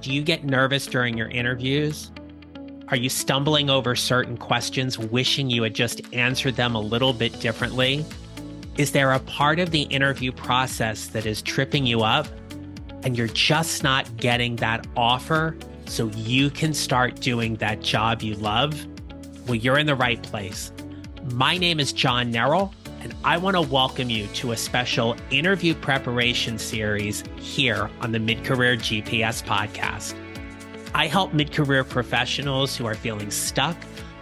Do you get nervous during your interviews? Are you stumbling over certain questions, wishing you had just answered them a little bit differently? Is there a part of the interview process that is tripping you up and you're just not getting that offer so you can start doing that job you love? Well, you're in the right place. My name is John Nerrell, and I want to welcome you to a special interview preparation series here on the Mid-Career GPS podcast. I help mid-career professionals who are feeling stuck,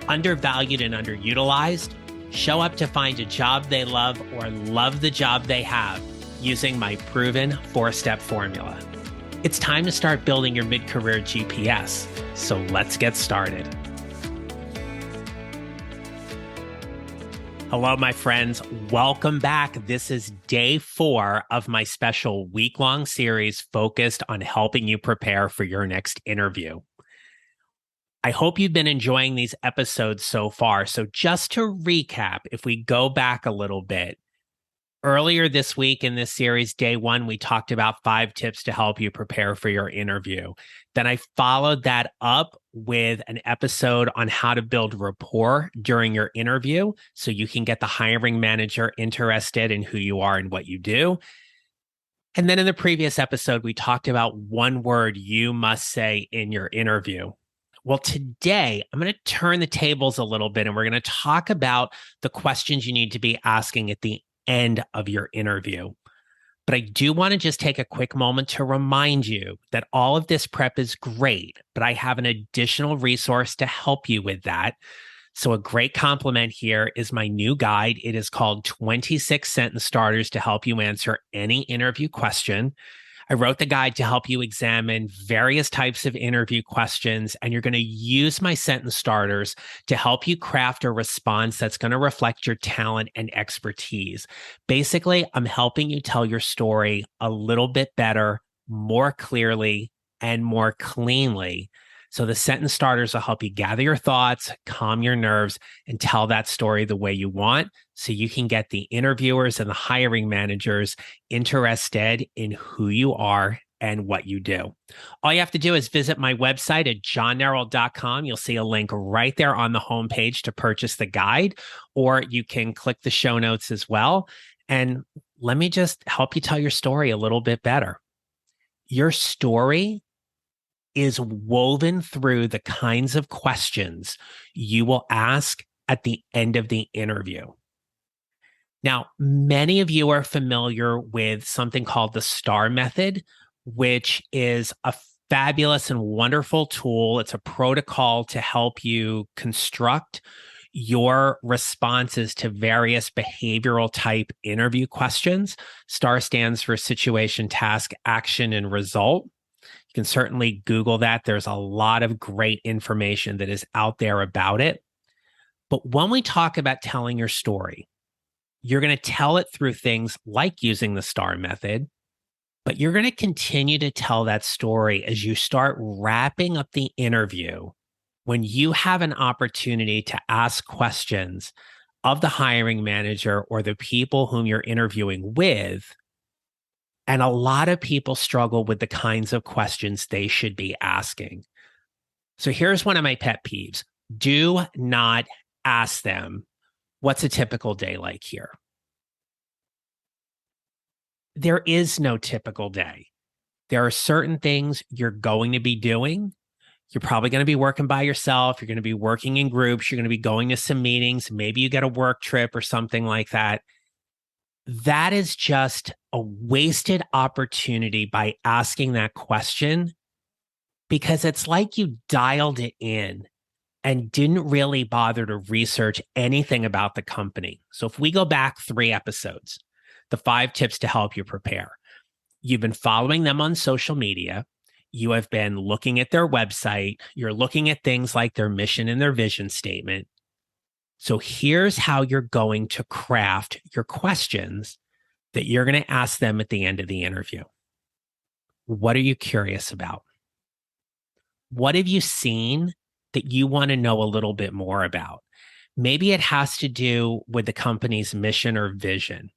undervalued, and underutilized show up to find a job they love or love the job they have using my proven 4-step formula. It's time to start building your mid-career GPS, so let's get started. Hello, my friends. Welcome back. This is day 4 of my special week-long series focused on helping you prepare for your next interview. I hope you've been enjoying these episodes so far. So just to recap, if we go back a little bit, earlier this week in this series, day 1, we talked about 5 tips to help you prepare for your interview. Then I followed that up with an episode on how to build rapport during your interview so you can get the hiring manager interested in who you are and what you do. And then in the previous episode, we talked about one word you must say in your interview. Well, today I'm going to turn the tables a little bit and we're going to talk about the questions you need to be asking at the end of your interview. But I do want to just take a quick moment to remind you that all of this prep is great, but I have an additional resource to help you with that. So a great compliment here is my new guide. It is called 26 Sentence Starters to help you answer any interview question. I wrote the guide to help you examine various types of interview questions, and you're going to use my sentence starters to help you craft a response that's going to reflect your talent and expertise. Basically, I'm helping you tell your story a little bit better, more clearly, and more cleanly. So the sentence starters will help you gather your thoughts, calm your nerves, and tell that story the way you want so you can get the interviewers and the hiring managers interested in who you are and what you do. All you have to do is visit my website at johnnerrell.com. You'll see a link right there on the homepage to purchase the guide, or you can click the show notes as well. And let me just help you tell your story a little bit better. Your story is woven through the kinds of questions you will ask at the end of the interview. Now, many of you are familiar with something called the STAR method, which is a fabulous and wonderful tool. It's a protocol to help you construct your responses to various behavioral type interview questions. STAR stands for situation, task, action, and result. You can certainly Google that. There's a lot of great information that is out there about it. But when we talk about telling your story, you're going to tell it through things like using the STAR method, but you're going to continue to tell that story as you start wrapping up the interview when you have an opportunity to ask questions of the hiring manager or the people whom you're interviewing with. And a lot of people struggle with the kinds of questions they should be asking. So here's one of my pet peeves. Do not ask them, what's a typical day like here? There is no typical day. There are certain things you're going to be doing. You're probably going to be working by yourself. You're going to be working in groups. You're going to be going to some meetings. Maybe you get a work trip or something like that. That is just a wasted opportunity by asking that question, because it's like you dialed it in and didn't really bother to research anything about the company. So if we go back 3 episodes, the 5 tips to help you prepare, you've been following them on social media. You have been looking at their website. You're looking at things like their mission and their vision statement. So here's how you're going to craft your questions that you're going to ask them at the end of the interview. What are you curious about? What have you seen that you want to know a little bit more about? Maybe it has to do with the company's mission or vision.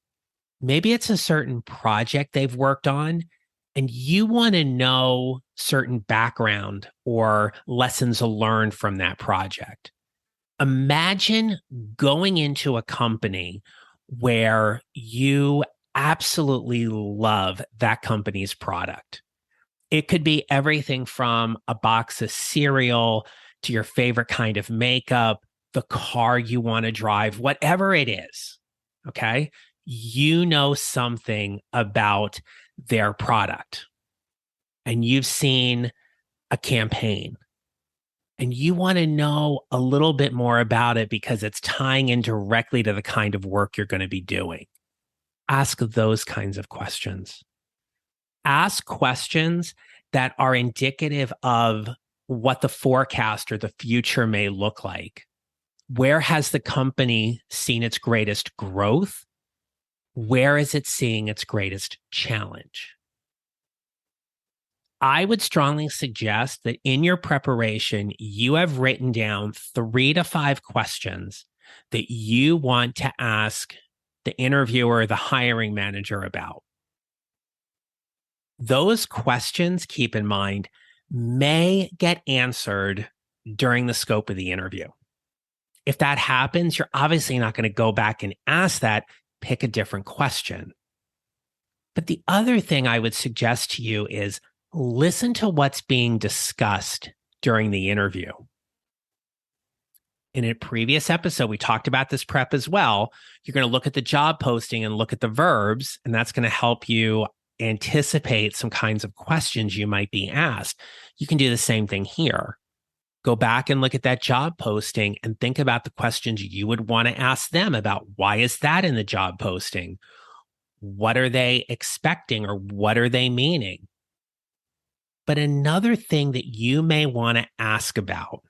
Maybe it's a certain project they've worked on and you want to know certain background or lessons learned from that project. Imagine going into a company where you absolutely love that company's product. It could be everything from a box of cereal to your favorite kind of makeup, the car you want to drive, whatever it is. Okay. You know something about their product and you've seen a campaign and you want to know a little bit more about it because it's tying in directly to the kind of work you're going to be doing. Ask those kinds of questions. Ask questions that are indicative of what the forecast or the future may look like. Where has the company seen its greatest growth? Where is it seeing its greatest challenge? I would strongly suggest that in your preparation, you have written down 3 to 5 questions that you want to ask the interviewer, the hiring manager about. Those questions, keep in mind, may get answered during the scope of the interview. If that happens, you're obviously not going to go back and ask that, pick a different question. But the other thing I would suggest to you is listen to what's being discussed during the interview. In a previous episode, we talked about this prep as well. You're going to look at the job posting and look at the verbs, and that's going to help you anticipate some kinds of questions you might be asked. You can do the same thing here. Go back and look at that job posting and think about the questions you would want to ask them about why is that in the job posting? What are they expecting or what are they meaning? But another thing that you may want to ask about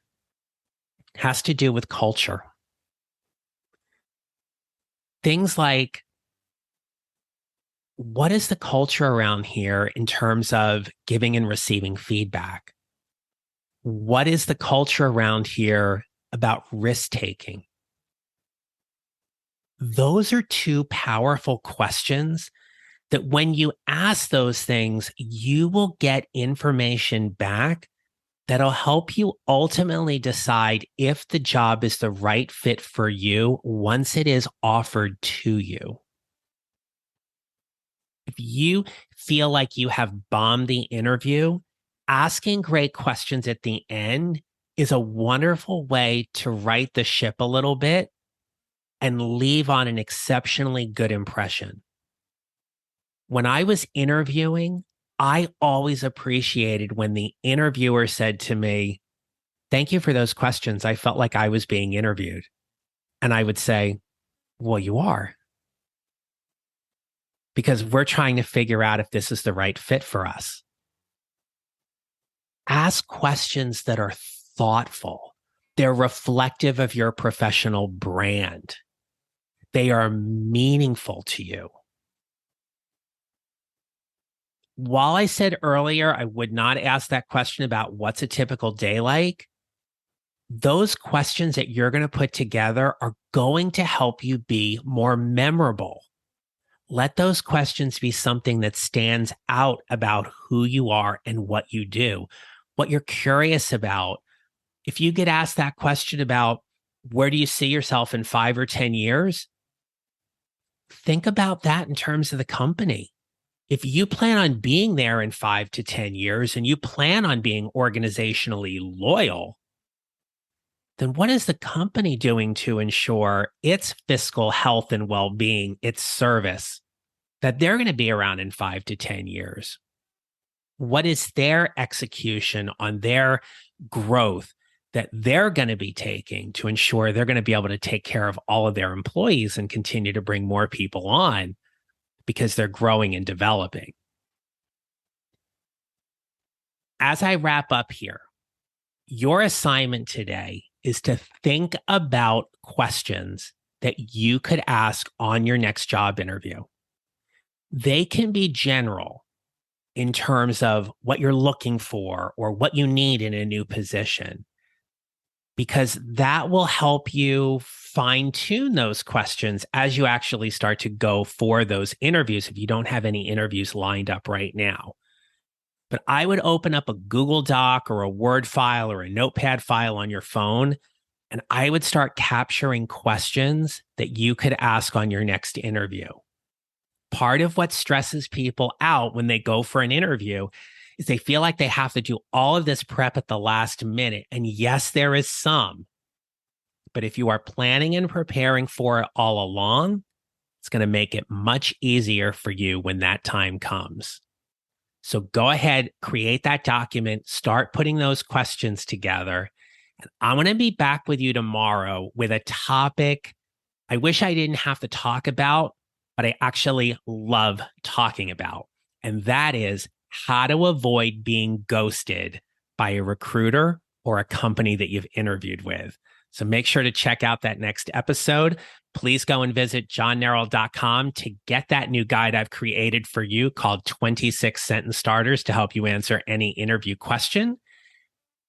has to do with culture. Things like, what is the culture around here in terms of giving and receiving feedback? What is the culture around here about risk taking? Those are 2 powerful questions that when you ask those things, you will get information back that'll help you ultimately decide if the job is the right fit for you once it is offered to you. If you feel like you have bombed the interview, asking great questions at the end is a wonderful way to right the ship a little bit and leave on an exceptionally good impression. When I was interviewing, I always appreciated when the interviewer said to me, "Thank you for those questions. I felt like I was being interviewed." And I would say, "Well, you are." Because we're trying to figure out if this is the right fit for us. Ask questions that are thoughtful. They're reflective of your professional brand. They are meaningful to you. While I said earlier, I would not ask that question about what's a typical day like, those questions that you're going to put together are going to help you be more memorable. Let those questions be something that stands out about who you are and what you do, what you're curious about. If you get asked that question about where do you see yourself in 5 or 10 years, think about that in terms of the company. If you plan on being there in 5 to 10 years and you plan on being organizationally loyal, then what is the company doing to ensure its fiscal health and well-being, its service, that they're going to be around in 5 to 10 years? What is their execution on their growth that they're going to be taking to ensure they're going to be able to take care of all of their employees and continue to bring more people on because they're growing and developing? As I wrap up here, your assignment today is to think about questions that you could ask on your next job interview. They can be general in terms of what you're looking for or what you need in a new position, because that will help you fine tune those questions as you actually start to go for those interviews if you don't have any interviews lined up right now. But I would open up a Google Doc or a Word file or a Notepad file on your phone, and I would start capturing questions that you could ask on your next interview. Part of what stresses people out when they go for an interview is they feel like they have to do all of this prep at the last minute. And yes, there is some. But if you are planning and preparing for it all along, it's going to make it much easier for you when that time comes. So go ahead, create that document, start putting those questions together. And I'm going to be back with you tomorrow with a topic I wish I didn't have to talk about, but I actually love talking about. And that is how to avoid being ghosted by a recruiter or a company that you've interviewed with. So make sure to check out that next episode. Please go and visit johnneral.com to get that new guide I've created for you called 26 Sentence Starters to help you answer any interview question.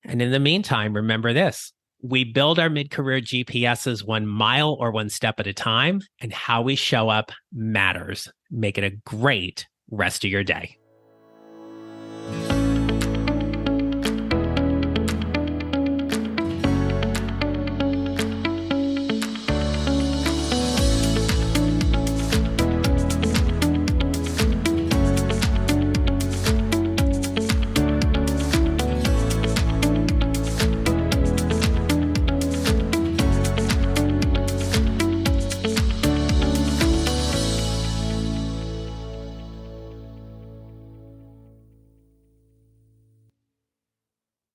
And in the meantime, remember this: we build our mid-career GPSs 1 mile or 1 step at a time, and how we show up matters. Make it a great rest of your day.